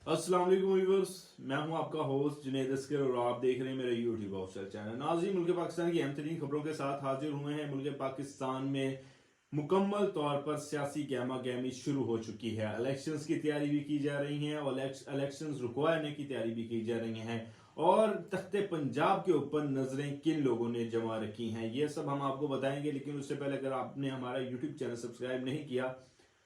अस्सलाम वालेकुम व्यूअर्स, मैं हूं आपका होस्ट जुनैद अस्कर और आप देख रहे हैं मेरा यूट्यूब ऑफिशियल चैनल। नाज़रीन, मुल्क पाकिस्तान की अहम तरीन खबरों के साथ हाजिर हुए हैं। मुल्क पाकिस्तान में मुकम्मल तौर पर सियासी गहमा गहमी शुरू हो चुकी है। इलेक्शंस की तैयारी भी की जा रही है और इलेक्शंस रुकवाने की तैयारी भी की जा रही है। और तख्ते पंजाब के ऊपर नजरें किन लोगों ने जमा रखी हैं, ये सब हम आपको बताएंगे। लेकिन उससे पहले अगर आपने हमारा यूट्यूब चैनल सब्सक्राइब नहीं किया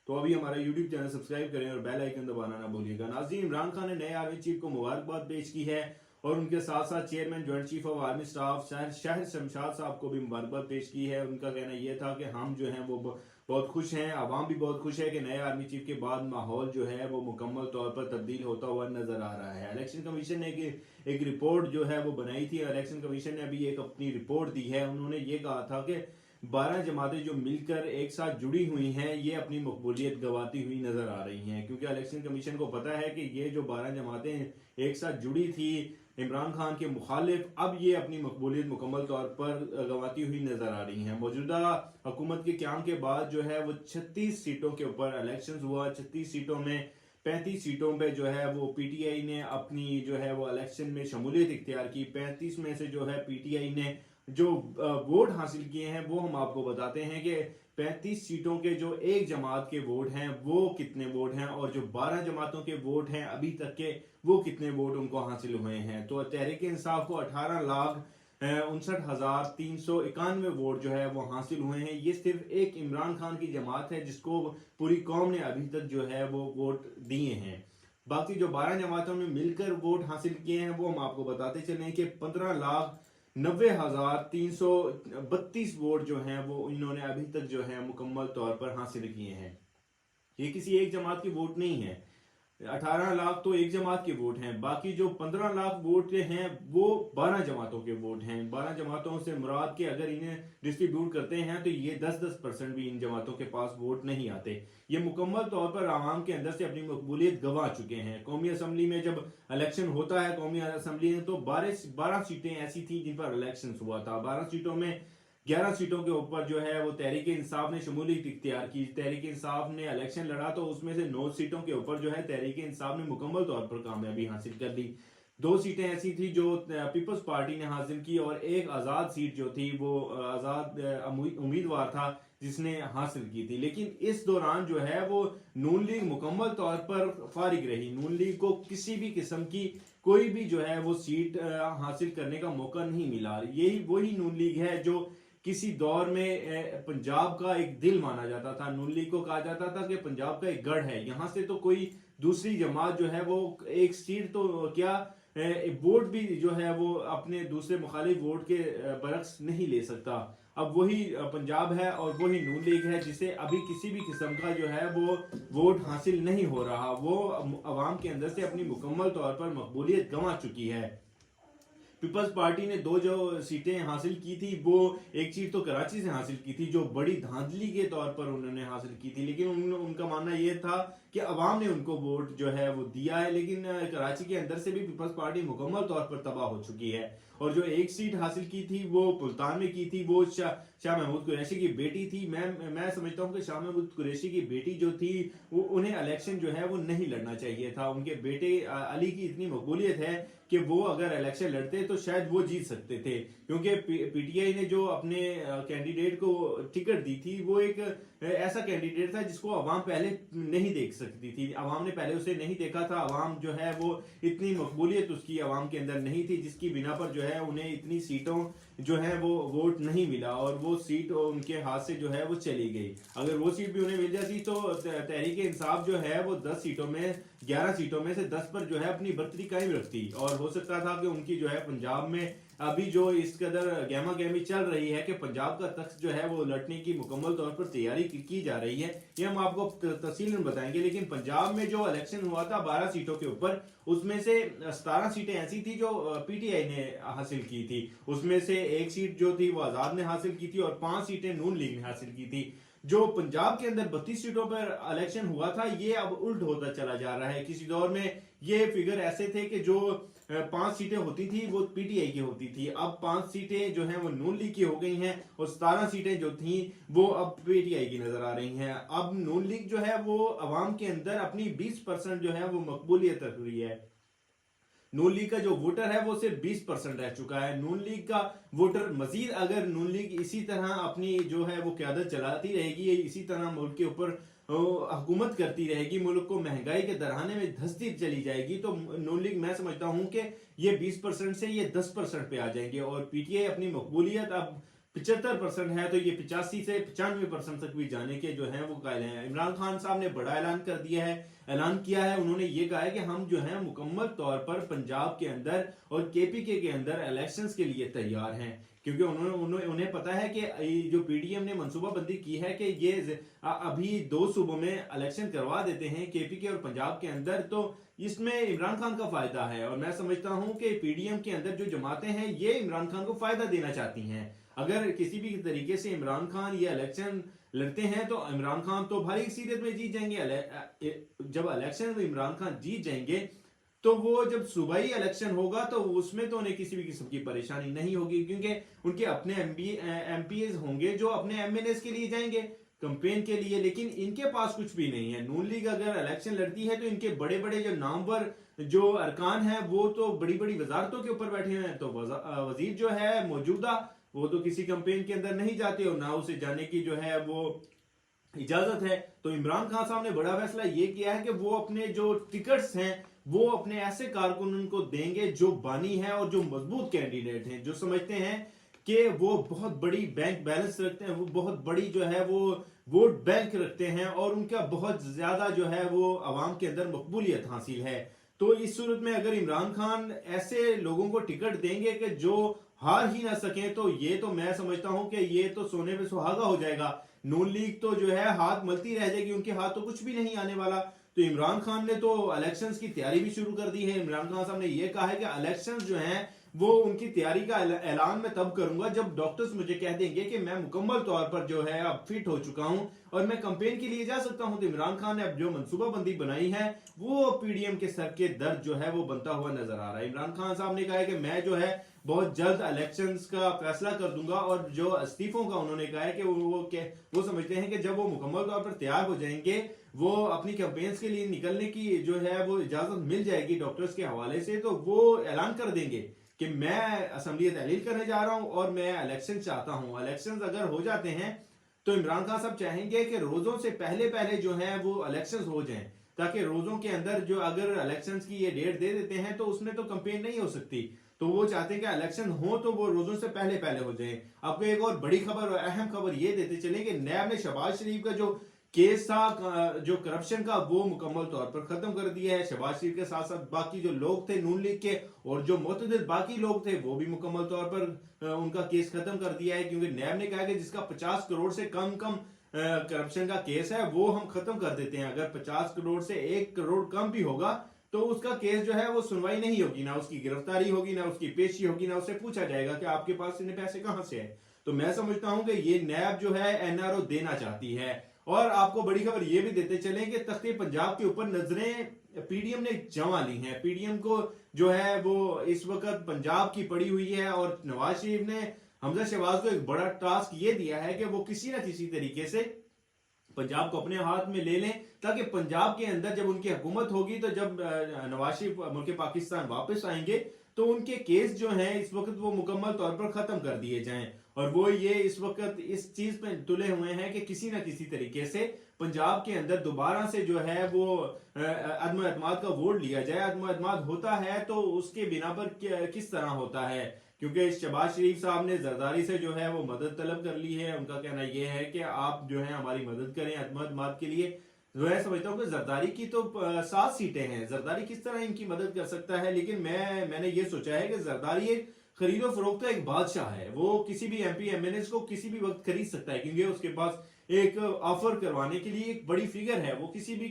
तो अभी हमारा यूट्यूब चैनल सब्सक्राइब करें और बेल आइकन दबाना ना भूलिएगा। नाज़रीन, इमरान खान ने नए आर्मी चीफ को मुबारकबाद पेश की है और उनके साथ साथ chairman joint chief of army staff Shahir Shamshad साहब को भी मुबारकबाद पेश की है। उनका कहना यह था कि हम जो हैं वो बहुत खुश हैं, आवाम भी बहुत खुश है कि नए आर्मी चीफ के बाद माहौल जो है वो मुकम्मल तौर पर तब्दील होता हुआ नजर आ रहा है। इलेक्शन कमीशन ने एक रिपोर्ट जो है वो बनाई थी। इलेक्शन कमीशन ने अभी एक अपनी रिपोर्ट दी है। उन्होंने ये कहा था कि 12 जमातें जो मिलकर एक साथ जुड़ी हुई हैं ये अपनी मकबूलियत गंवाती हुई नजर आ रही हैं, क्योंकि इलेक्शन कमीशन को पता है कि ये जो 12 जमातें एक साथ जुड़ी थी इमरान खान के मुखालिफ, अब ये अपनी मकबूलियत मुकम्मल तौर पर गंवाती हुई नजर आ रही हैं। मौजूदा हुकूमत के क्याम के बाद जो है वो 36 सीटों के ऊपर इलेक्शन हुआ। 36 सीटों में 35 सीटों पे जो है वो पीटीआई ने अपनी जो है वो इलेक्शन में शमूलियत इख्तियार की। 35 में से जो है पीटीआई ने जो वोट हासिल किए हैं वो हम आपको बताते हैं कि 35 सीटों के जो एक जमात के वोट हैं वो कितने वोट हैं और जो 12 जमातों के वोट हैं अभी तक के वो कितने वोट उनको हासिल हुए हैं। तो तहरीक इंसाफ को 18,59,391 वोट जो है वो हासिल हुए हैं। ये सिर्फ एक इमरान खान की जमात है जिसको पूरी कौम ने अभी तक जो है वो वोट दिए हैं। बाकी जो 12 जमातों ने मिलकर वोट हासिल किए हैं वो हम आपको बताते चलें कि 15,90,332 वोट जो हैं वो इन्होंने अभी तक जो है मुकम्मल तौर पर हासिल किए हैं। ये किसी एक जमात की वोट नहीं है। 18 लाख तो एक जमात के वोट हैं, बाकी जो 15 लाख वोट हैं वो 12 जमातों के वोट हैं। 12 जमातों से मुराद के अगर इन्हें डिस्ट्रीब्यूट करते हैं तो ये 10-10% भी इन जमातों के पास वोट नहीं आते। ये मुकम्मल तौर पर आवाम के अंदर से अपनी मकबूलियत गंवा चुके हैं। कौमी असम्बली में जब इलेक्शन होता है, कौमी असम्बली में तो 12 सीटें ऐसी थी जिन पर इलेक्शन हुआ था। 12 सीटों में 11 सीटों के ऊपर जो है वो तहरीक इंसाफ ने शमूलियत इख्तियार की। तहरीक इंसाफ ने इलेक्शन लड़ा तो उसमें से 9 सीटों के ऊपर जो है तहरीक इंसाफ ने मुकम्मल तौर पर कामयाबी हासिल कर ली। 2 सीटें ऐसी थी जो पीपल्स पार्टी ने हासिल की और एक आज़ाद सीट जो थी वो आज़ाद उम्मीदवार था जिसने हासिल की थी। लेकिन इस दौरान जो है वो नून लीग मुकम्मल तौर पर फारिग रही। नून लीग को किसी भी किस्म की कोई भी जो है वो सीट हासिल करने का मौका नहीं मिला। यही वही नून लीग है जो किसी दौर में पंजाब का एक दिल माना जाता था। नून लीग को कहा जाता था कि पंजाब का एक गढ़ है, यहां से तो कोई दूसरी जमात जो है वो एक सीट तो क्या वोट भी जो है वो अपने दूसरे मुखालिफ वोट के बरक्स नहीं ले सकता। अब वही पंजाब है और वही नून लीग है जिसे अभी किसी भी किस्म का जो है वो वोट हासिल नहीं हो रहा। वो अवाम के अंदर से अपनी मुकम्मल तौर पर मकबूलियत गंवा चुकी है। पीपल्स पार्टी ने 2 जो सीटें हासिल की थी वो एक सीट तो कराची से हासिल की थी जो बड़ी धांधली के तौर पर उन्होंने हासिल की थी। लेकिन उनका मानना यह था कि अवाम ने उनको वोट जो है वो दिया है। लेकिन कराची के अंदर से भी पीपल्स पार्टी मुकम्मल तौर पर तबाह हो चुकी है। और जो एक सीट हासिल की थी वो मुल्तान में की थी, वो शाह महमूद कुरैशी की बेटी थी। मैं समझता हूँ कि शाह महमूद कुरैशी की बेटी जो थी वो उन्हें इलेक्शन जो है वो नहीं लड़ना चाहिए था। उनके बेटे अली की इतनी मकबूलियत है कि वो अगर इलेक्शन लड़ते तो शायद वो जीत सकते थे, क्योंकि पीटीआई ने जो अपने कैंडिडेट को टिकट दी थी वो एक ऐसा कैंडिडेट था जिसको अवाम पहले नहीं देख सकती थी। अवाम ने पहले उसे नहीं देखा था। अवाम जो है वो इतनी मकबूलियत उसकी अवाम के अंदर नहीं थी जिसकी बिना पर जो है उन्हें इतनी सीटों जो है वो वोट नहीं मिला और वो सीट उनके हाथ से जो है वो चली गई। अगर वो सीट भी उन्हें मिल जाती तो तहरीक इंसाफ जो है वो 10 सीटों में 11 सीटों में से 10 पर जो है अपनी बर्तरी कायम रखती और हो सकता था कि उनकी जो है पंजाब में अभी जो इस कदर गहमा गहमी चल रही है कि पंजाब का तख्त जो है वो लटने की मुकम्मल तौर पर तैयारी की जा रही है, ये हम आपको तफसीलन बताएंगे। लेकिन पंजाब में जो इलेक्शन हुआ था 12 सीटों के ऊपर, उसमें से 17 सीटें ऐसी थी जो पीटीआई ने हासिल की थी। उसमें से एक सीट जो थी वो आजाद ने हासिल की थी और 5 सीटें नून लीग ने हासिल की थी। जो पंजाब के अंदर 32 सीटों पर इलेक्शन हुआ था, ये अब उल्ट होता चला जा रहा है। किसी दौर में ये फिगर ऐसे थे कि जो 5 सीटें होती थी वो पीटीआई की होती थी, अब 5 सीटें जो हैं वो नून लीग की हो गई हैं और 17 सीटें जो थी वो अब पीटीआई की नजर आ रही हैं। अब नून लीग जो है वो अवाम के अंदर अपनी 20% जो है वो मकबूलियत रख रही है। नून लीग का जो वोटर है वो सिर्फ 20% रह चुका है। नून लीग का वोटर मजीद, अगर नून लीग इसी तरह अपनी जो है वो क्यादत चलाती रहेगी, इसी तरह मुल्क के ऊपर हुकूमत करती रहेगी, मुल्क को महंगाई के दरहाने में धंसती चली जाएगी, तो नून लीग मैं समझता हूं कि ये 20% से ये 10% पे आ जाएंगे और पीटीआई अपनी मकबूलियत अब 75% है तो ये 85 से 95% तक भी जाने के जो है वो कायल हैं। इमरान खान साहब ने बड़ा ऐलान कर दिया है, ऐलान किया है, उन्होंने ये कहा है कि हम जो है मुकम्मल तौर पर पंजाब के अंदर और केपीके के अंदर इलेक्शंस के लिए तैयार हैं, क्योंकि उन्हें पता है कि जो पीडीएम ने मनसूबाबंदी की है कि ये अभी 2 सूबों में इलेक्शन करवा देते हैं, केपीके और पंजाब के अंदर, तो इसमें इमरान खान का फायदा है। और मैं समझता हूं कि पीडीएम के अंदर जो जमातें हैं ये इमरान खान को फायदा देना चाहती हैं। अगर किसी भी तरीके से इमरान खान ये इलेक्शन लड़ते हैं तो इमरान खान तो भारी अक्सरियत में जीत जाएंगे। जब इलेक्शन में इमरान खान जीत जाएंगे तो वो जब सूबाई इलेक्शन होगा तो उसमें तो उन्हें किसी भी किस्म की परेशानी नहीं होगी, क्योंकि उनके अपने एमपीएस होंगे जो अपने एमएनएस के लिए जाएंगे कंपेन के लिए, लेकिन इनके पास कुछ भी नहीं है। नून लीग अगर इलेक्शन लड़ती है तो इनके बड़े बड़े जो नामवर जो अरकान हैं वो तो बड़ी बड़ी वजारतों के ऊपर बैठे हुए हैं, तो वजीर जो है मौजूदा वो तो किसी कंपेन के अंदर नहीं जाते और ना उसे जाने की जो है वो इजाजत है। तो इमरान खान साहब ने बड़ा फैसला ये किया है कि वो अपने जो टिकट्स हैं वो अपने ऐसे कारकुन को देंगे जो बानी है और जो मजबूत कैंडिडेट हैं, जो समझते हैं कि वो बहुत बड़ी बैंक बैलेंस रखते हैं, वो बहुत बड़ी जो है वो वोट बैंक रखते हैं और उनका बहुत ज्यादा जो है वो अवाम के अंदर मकबूलियत हासिल है। तो इस सूरत में अगर इमरान खान ऐसे लोगों को टिकट देंगे कि जो हार ही ना सके, तो ये तो मैं समझता हूं कि ये तो सोने पे सुहागा हो जाएगा। नून लीग तो जो है हाथ मलती रह जाएगी, उनके हाथ तो कुछ भी नहीं आने वाला। तो इमरान खान ने तो इलेक्शंस की तैयारी भी शुरू कर दी है। इमरान खान साहब ने यह कहा है कि इलेक्शंस जो हैं वो उनकी तैयारी का ऐलान मैं तब करूंगा जब डॉक्टर्स मुझे कह देंगे कि मैं मुकम्मल तौर पर जो है अब फिट हो चुका हूं और मैं कंपेन के लिए जा सकता हूं। तो इमरान खान ने अब जो मनसूबाबंदी बनाई है वो पीडीएम के सर के दर्द जो है वो बनता हुआ नजर आ रहा है। इमरान खान साहब ने कहा है कि मैं जो है बहुत जल्द इलेक्शंस का फैसला कर दूंगा और जो इस्तीफों का उन्होंने कहा है कि वो समझते हैं कि जब वो मुकम्मल तौर पर तैयार हो जाएंगे, वो अपनी कैंपेन्स के लिए निकलने की जो है वो इजाजत मिल जाएगी डॉक्टर्स के हवाले से, तो वो ऐलान कर देंगे कि मैं असेंबली तहलील करने जा रहा हूं और मैं इलेक्शन चाहता हूं। इलेक्शन अगर हो जाते हैं तो इमरान खान साहब चाहेंगे कि रोजों से पहले पहले जो है वो इलेक्शन हो जाएं, ताकि रोजों के अंदर जो अगर इलेक्शन की ये डेट दे देते हैं तो उसमें तो कंपेन नहीं हो सकती, तो वो चाहते हैं कि इलेक्शन हो तो वो रोजों से पहले पहले हो जाए। आपको एक और बड़ी खबर और अहम खबर ये देते चले कि नैब ने शहबाज शरीफ का जो केस था जो करप्शन का वो मुकम्मल तौर पर खत्म कर दिया है। शहबाज शरीफ के साथ साथ बाकी जो लोग थे नून लीग के और जो मुतअद्दिद बाकी लोग थे वो भी मुकम्मल तौर पर उनका केस खत्म कर दिया है, क्योंकि नैब ने कहा कि जिसका 50 करोड़ से कम करप्शन का केस है वो हम खत्म कर देते हैं। अगर 50 करोड़ से 1 करोड़ कम भी होगा तो उसका केस जो है वो सुनवाई नहीं होगी, ना उसकी गिरफ्तारी होगी, ना उसकी पेशी होगी, ना उससे पूछा जाएगा कि आपके पास इतने पैसे कहां से है। तो मैं समझता हूं कि ये नैब जो है एनआरओ देना चाहती है। और आपको बड़ी खबर ये भी देते चले कि तख्ते पंजाब के ऊपर नजरें पीडीएम ने जमा ली हैं। पीडीएम को जो है वो इस वक्त पंजाब की पड़ी हुई है और नवाज शरीफ ने हमजा शहबाज को एक बड़ा टास्क ये दिया है कि वो किसी ना किसी तरीके से पंजाब को अपने हाथ में ले लें, ताकि पंजाब के अंदर जब उनकी हुकूमत होगी तो जब नवाज शरीफ मुल्क पाकिस्तान वापस आएंगे तो उनके केस जो हैं इस वक्त वो मुकम्मल तौर पर खत्म कर दिए जाएं। और वो ये इस वक्त इस चीज पे तुले हुए हैं कि किसी ना किसी तरीके से पंजाब के अंदर दोबारा से जो है वो अदम एतमाद का वोट लिया जाए। अदम एतमाद होता है तो उसके बिना पर किस तरह होता है, क्योंकि शहबाज शरीफ साहब ने जरदारी से जो है वो मदद तलब कर ली है। उनका कहना यह है कि आप जो है हमारी मदद करें अदम एतमाद के लिए। मैं समझता हूँ कि जरदारी की तो 7 सीटें हैं, जरदारी किस तरह इनकी मदद कर सकता है, लेकिन मैंने ये सोचा है कि जरदारी एक खरीदो फरोख्त का एक बादशाह है। वो किसी भी एमपी एमएनए को किसी भी वक्त खरीद सकता है, क्योंकि उसके पास एक ऑफर करवाने के लिए एक बड़ी फिगर है। वो किसी भी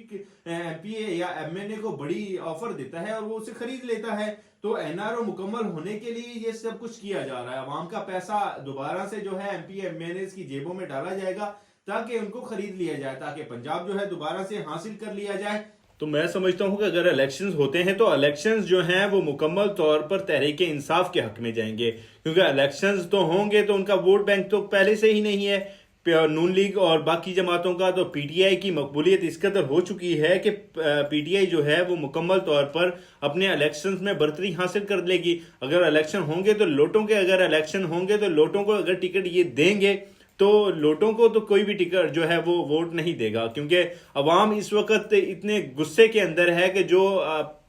एमपी या एमएनए को बड़ी ऑफर देता है और वो उसे खरीद लेता है। तो एनआरओ मुकम्मल होने के लिए ये सब कुछ किया जा रहा है। आवाम का पैसा दोबारा से जो है एमपी एमएनए की जेबों में डाला जाएगा, ताकि उनको खरीद लिया जाए, ताकि पंजाब जो है दोबारा से हासिल कर लिया जाए। तो मैं समझता हूं कि अगर इलेक्शंस होते हैं तो इलेक्शंस जो हैं वो मुकम्मल तौर पर तहरीक इंसाफ के हक में जाएंगे, क्योंकि इलेक्शंस तो होंगे तो उनका वोट बैंक तो पहले से ही नहीं है। नून लीग और बाकी जमातों का तो पीटीआई की मकबूलियत इस कदर हो चुकी है कि पीटीआई जो है वो मुकम्मल तौर पर अपने इलेक्शंस में बरतरी हासिल कर लेगी। अगर इलेक्शन होंगे तो लोटों के, अगर इलेक्शन होंगे तो लोटों को अगर टिकट ये देंगे तो लोटों को तो कोई भी टिकट जो है वो वोट नहीं देगा, क्योंकि अवाम इस वक्त इतने गुस्से के अंदर है कि जो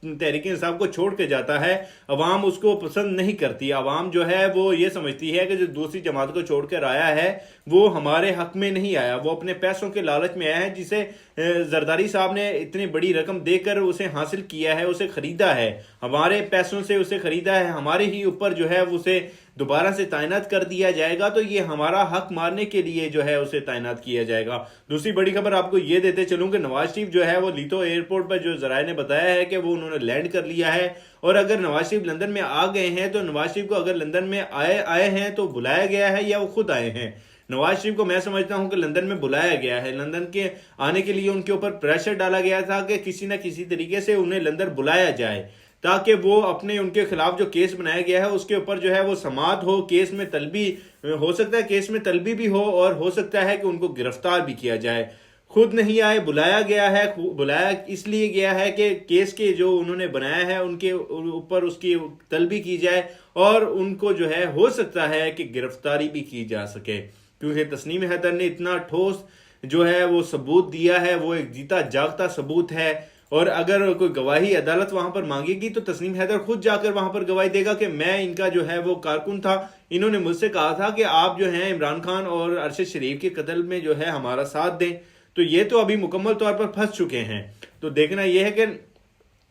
तहरीक इंसाफ को छोड़ के जाता है अवाम उसको पसंद नहीं करती। अवाम जो है वो ये समझती है कि जो दूसरी जमात को छोड़कर आया है वो हमारे हक में नहीं आया, वो अपने पैसों के लालच में आया है, जिसे जरदारी साहब ने इतनी बड़ी रकम देकर उसे हासिल किया है, उसे खरीदा है, हमारे पैसों से उसे खरीदा है, हमारे ही ऊपर जो है उसे दोबारा से तैनात कर दिया जाएगा, तो ये हमारा हक मारने के लिए जो है उसे तैनात किया जाएगा। दूसरी बड़ी खबर आपको ये देते चलूं कि नवाज शरीफ जो है वो लीथो एयरपोर्ट पर जो जराये ने बताया है कि वो उन्होंने लैंड कर लिया है, और अगर नवाज शरीफ लंदन में आ गए हैं तो नवाज शरीफ को अगर लंदन में आए हैं तो बुलाया गया है या वो खुद आए हैं। नवाज शरीफ को मैं समझता हूं कि लंदन में बुलाया गया है, लंदन के आने के लिए उनके ऊपर प्रेशर डाला गया था कि किसी न किसी तरीके से उन्हें लंदन बुलाया जाए, ताकि वो अपने उनके खिलाफ जो केस बनाया गया है उसके ऊपर जो है वो समाअत हो, केस में तलबी हो सकता है, केस में तलबी भी हो और हो सकता है कि उनको गिरफ्तार भी किया जाए। खुद नहीं आए, बुलाया गया है, बुलाया इसलिए गया है कि केस के जो उन्होंने बनाया है उनके ऊपर उसकी तलबी की जाए और उनको जो है हो सकता है कि गिरफ्तारी भी की जा सके, क्योंकि तस्नीम हैदर ने इतना ठोस जो है वो सबूत दिया है, वो एक जीता जागता सबूत है। और अगर कोई गवाही अदालत वहां पर मांगेगी तो तस्नीम हैदर खुद जाकर वहां पर गवाही देगा कि मैं इनका जो है वो कारकुन था, इन्होंने मुझसे कहा था कि आप जो है इमरान खान और अरशद शरीफ के कत्ल में जो है हमारा साथ दें। तो ये तो अभी मुकम्मल तौर पर फंस चुके हैं। तो देखना यह है कि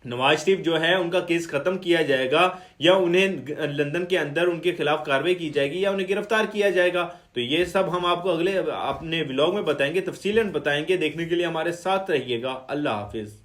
नवाज शरीफ जो है उनका केस खत्म किया जाएगा या उन्हें लंदन के अंदर उनके खिलाफ कार्रवाई की जाएगी या उन्हें गिरफ्तार किया जाएगा। तो ये सब हम आपको अगले अपने व्लॉग में बताएंगे, तफसीलन बताएंगे। देखने के लिए हमारे साथ रहिएगा। अल्लाह हाफिज।